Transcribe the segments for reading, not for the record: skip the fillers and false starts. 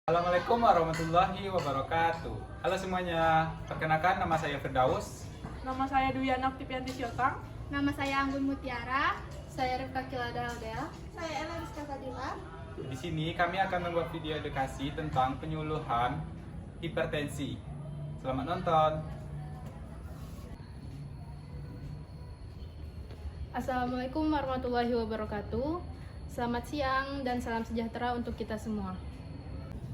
Assalamualaikum warahmatullahi wabarakatuh. Halo semuanya, perkenalkan nama saya Firdaus. Nama saya Dwi Anaktipianti Siotang. Nama saya Anggun Mutiara. Saya Rifka Kilada Aldea. Saya Ella Rizka Fadila. Di sini kami akan membuat video edukasi tentang penyuluhan hipertensi. Selamat nonton. Assalamualaikum warahmatullahi wabarakatuh. Selamat siang dan salam sejahtera untuk kita semua.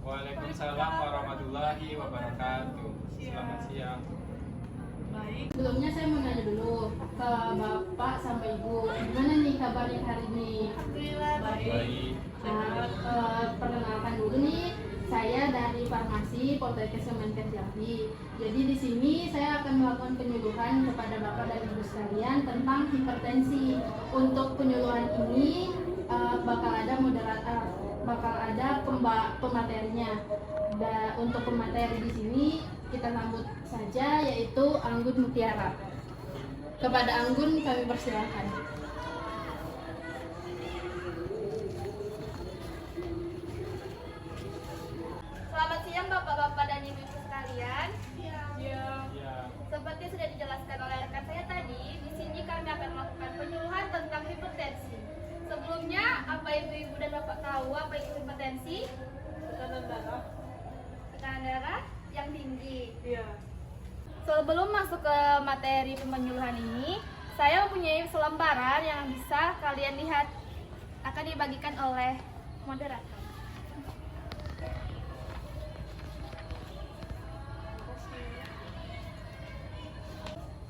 Waalaikumsalam warahmatullahi wabarakatuh. Selamat siang. Baik. Sebelumnya saya mau nanya dulu ke Bapak sama Ibu, gimana nih kabarnya hari ini? Alhamdulillah Baik. Perkenalkan dulu nih, saya dari Farmasi Poltekkes Kemenkes Jambi. Jadi di sini saya akan melakukan penyuluhan kepada Bapak dan Ibu sekalian tentang hipertensi. Untuk penyuluhan ini bakal ada moderator, bakal ada pematerinya. Untuk pemateri di sini kita sambut saja, yaitu Anggun Mutiara. Kepada Anggun kami persilahkan. Selamat siang Bapak-bapak dan Ibu-ibu sekalian. Ya. Ya. Seperti sudah dijelaskan oleh rekan saya tadi, di sini kami akan melakukan penyuluhan tentang hipertensi. Sebelumnya, apa Ibu-ibu dan Bapak tahu apa itu hipertensi? Tekanan darah. Tekanan darah yang tinggi. Iya. Sebelum masuk ke materi penyuluhan ini, saya mempunyai selembaran yang bisa kalian lihat, akan dibagikan oleh moderator.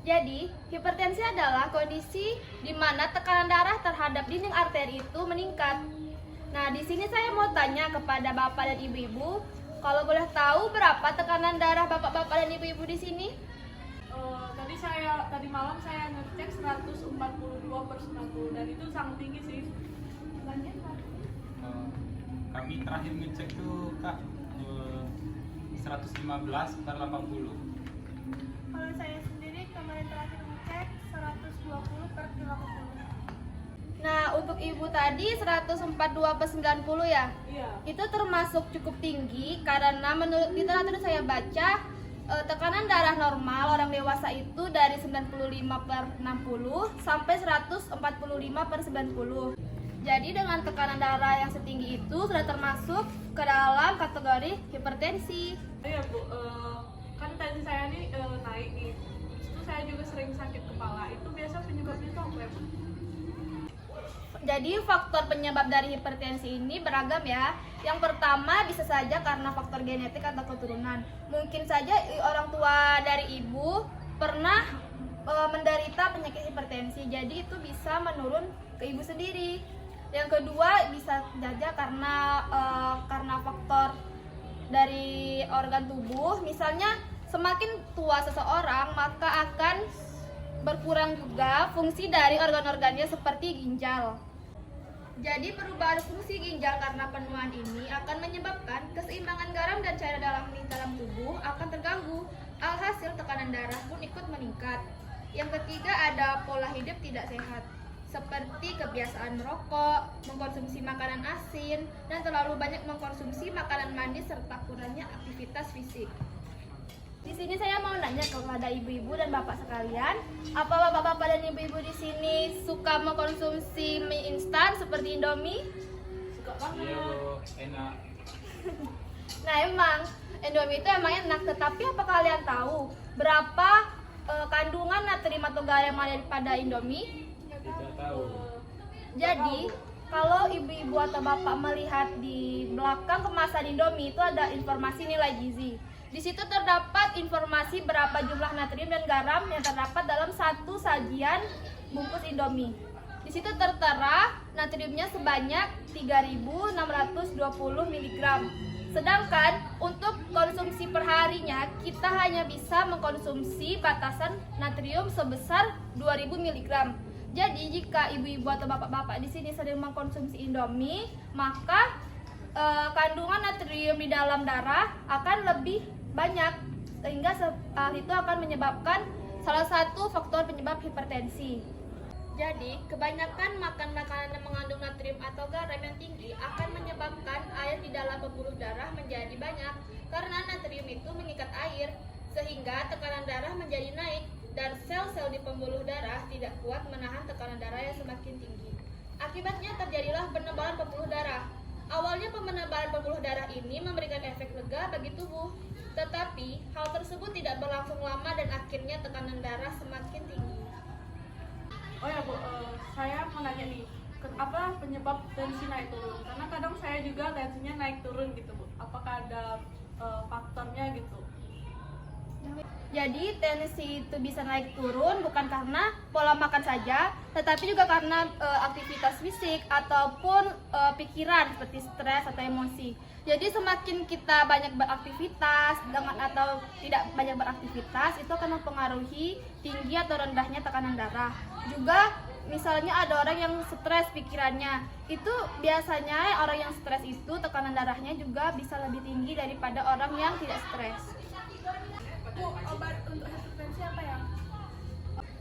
Jadi, hipertensi adalah kondisi di mana tekanan darah terhadap dinding arteri itu meningkat. Nah, di sini saya mau tanya kepada Bapak dan Ibu-ibu, kalau boleh tahu berapa tekanan darah Bapak-bapak dan Ibu-ibu di sini? Tadi malam saya ngecek 142/90 dan itu sangat tinggi sih. Kami terakhir ngecek tuh Kak 115/80. Kalau saya sendiri kemarin terakhir ngecek 120/80. Nah, untuk Ibu tadi 142/90 ya? Iya. Itu termasuk cukup tinggi karena menurut literatur saya baca tekanan darah normal orang dewasa itu dari 95/60 sampai 145/90. Jadi dengan tekanan darah yang setinggi itu sudah termasuk ke dalam kategori hipertensi. Iya Bu, kan tensi saya nih naik nih. Terus itu saya juga sering sakit kepala. Itu biasa penyebabnya itu apa ya Bu? Jadi faktor penyebab dari hipertensi ini beragam ya. Yang pertama bisa saja karena faktor genetik atau keturunan. Mungkin saja orang tua dari ibu pernah menderita penyakit hipertensi. Jadi itu bisa menurun ke ibu sendiri. Yang kedua bisa saja karena faktor dari organ tubuh. Misalnya semakin tua seseorang maka akan berkurang juga fungsi dari organ-organnya seperti ginjal. Jadi perubahan fungsi ginjal karena penuaan ini akan menyebabkan keseimbangan garam dan cairan di dalam tubuh akan terganggu. Alhasil tekanan darah pun ikut meningkat. Yang ketiga ada pola hidup tidak sehat, seperti kebiasaan merokok, mengkonsumsi makanan asin, dan terlalu banyak mengkonsumsi makanan manis serta kurangnya aktivitas fisik. Di sini saya mau nanya kepada ibu-ibu dan bapak sekalian, apa bapak-bapak dan ibu-ibu di sini suka mengkonsumsi mie instan seperti Indomie? Suka banget. Iya Bu, enak. Nah emang Indomie itu emang enak, tetapi apa kalian tahu berapa kandungan natrium atau garam yang ada pada Indomie? Tidak tahu. Jadi kalau ibu-ibu atau bapak melihat di belakang kemasan Indomie itu ada informasi nilai gizi. Di situ terdapat informasi berapa jumlah natrium dan garam yang terdapat dalam satu sajian bungkus Indomie. Di situ tertera natriumnya sebanyak 3.620 mg. Sedangkan untuk konsumsi perharinya kita hanya bisa mengkonsumsi batasan natrium sebesar 2.000 mg. Jadi jika ibu-ibu atau bapak-bapak di sini sering mengkonsumsi Indomie, maka kandungan natrium di dalam darah akan lebih banyak, sehingga itu akan menyebabkan salah satu faktor penyebab hipertensi. Jadi, kebanyakan makan makanan yang mengandung natrium atau garam yang tinggi akan menyebabkan air di dalam pembuluh darah menjadi banyak karena natrium itu mengikat air, sehingga tekanan darah menjadi naik dan sel-sel di pembuluh darah tidak kuat menahan tekanan darah yang semakin tinggi. Akibatnya terjadilah penebalan pembuluh darah. Awalnya penebalan pembuluh darah ini memberikan efek lega bagi tubuh, tetapi hal tersebut tidak berlangsung lama dan akhirnya tekanan darah semakin tinggi. Oh ya Bu, saya mau nanya nih, apa penyebab tensi naik turun? Karena kadang saya juga tensinya naik turun gitu Bu. Apakah ada faktornya gitu? Jadi tensi itu bisa naik turun bukan karena pola makan saja, tetapi juga karena aktivitas fisik ataupun pikiran seperti stres atau emosi. Jadi semakin kita banyak beraktivitas dengan atau tidak banyak beraktivitas itu akan mempengaruhi tinggi atau rendahnya tekanan darah. Juga misalnya ada orang yang stres pikirannya, itu biasanya orang yang stres itu tekanan darahnya juga bisa lebih tinggi daripada orang yang tidak stres. Bu, obat untuk hipertensi apa ya?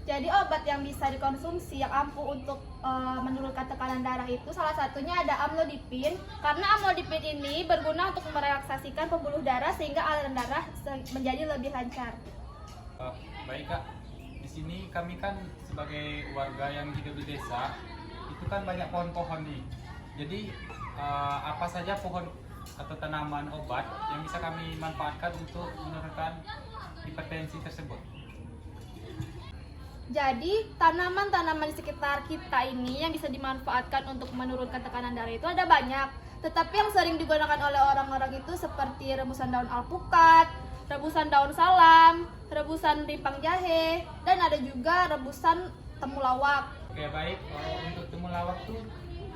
Jadi obat yang bisa dikonsumsi yang ampuh untuk menurunkan tekanan darah itu salah satunya ada amlodipin. Karena amlodipin ini berguna untuk merelaksasikan pembuluh darah sehingga aliran darah menjadi lebih lancar. Baik Kak, di sini kami kan sebagai warga yang hidup di desa itu kan banyak pohon-pohon nih. Jadi apa saja pohon atau tanaman obat yang bisa kami manfaatkan untuk menurunkan hipertensi tersebut? Jadi tanaman-tanaman di sekitar kita ini yang bisa dimanfaatkan untuk menurunkan tekanan darah itu ada banyak. Tetapi yang sering digunakan oleh orang-orang itu seperti rebusan daun alpukat, rebusan daun salam, rebusan rimpang jahe, dan ada juga rebusan temulawak. Oke baik, untuk temulawak tuh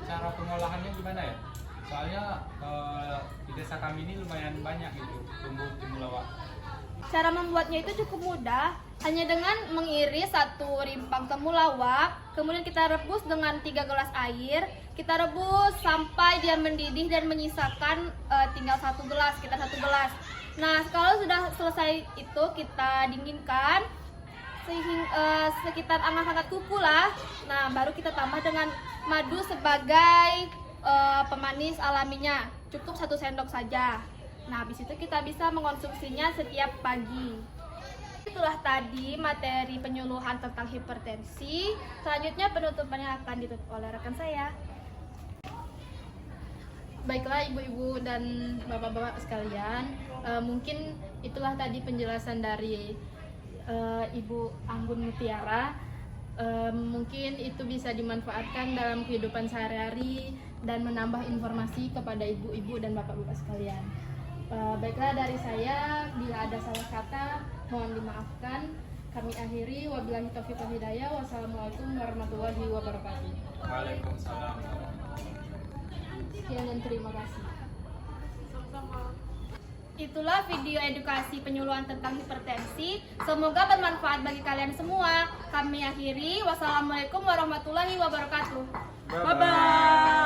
cara pengolahannya gimana ya? Soalnya di desa kami ini lumayan banyak gitu tumbuh temulawak. Cara membuatnya itu cukup mudah, hanya dengan mengiris 1 rimpang temulawak, kemudian kita rebus dengan 3 gelas air, kita rebus sampai dia mendidih dan menyisakan tinggal 1 gelas, sekitar 1 gelas. Nah, kalau sudah selesai itu kita dinginkan sehingga sekitar hangat-hangat kuku lah. Nah, baru kita tambah dengan madu sebagai pemanis alaminya, cukup 1 sendok saja. Nah, habis itu kita bisa mengonsumsinya setiap pagi. Itulah tadi materi penyuluhan tentang hipertensi. Selanjutnya penutupannya akan ditutup oleh rekan saya. Baiklah ibu-ibu dan bapak-bapak sekalian, mungkin itulah tadi penjelasan dari Ibu Anggun Mutiara. Mungkin itu bisa dimanfaatkan dalam kehidupan sehari-hari dan menambah informasi kepada ibu-ibu dan bapak-bapak sekalian. Baiklah dari saya, bila ada salah kata mohon dimaafkan. Kami akhiri, wabillahi taufiq wal hidayah. Wassalamualaikum warahmatullahi wabarakatuh. Waalaikumsalam. Sekian dan terima kasih. Sama-sama. Itulah video edukasi penyuluhan tentang hipertensi. Semoga bermanfaat bagi kalian semua. Kami akhiri. Wassalamualaikum warahmatullahi wabarakatuh. Bye-bye.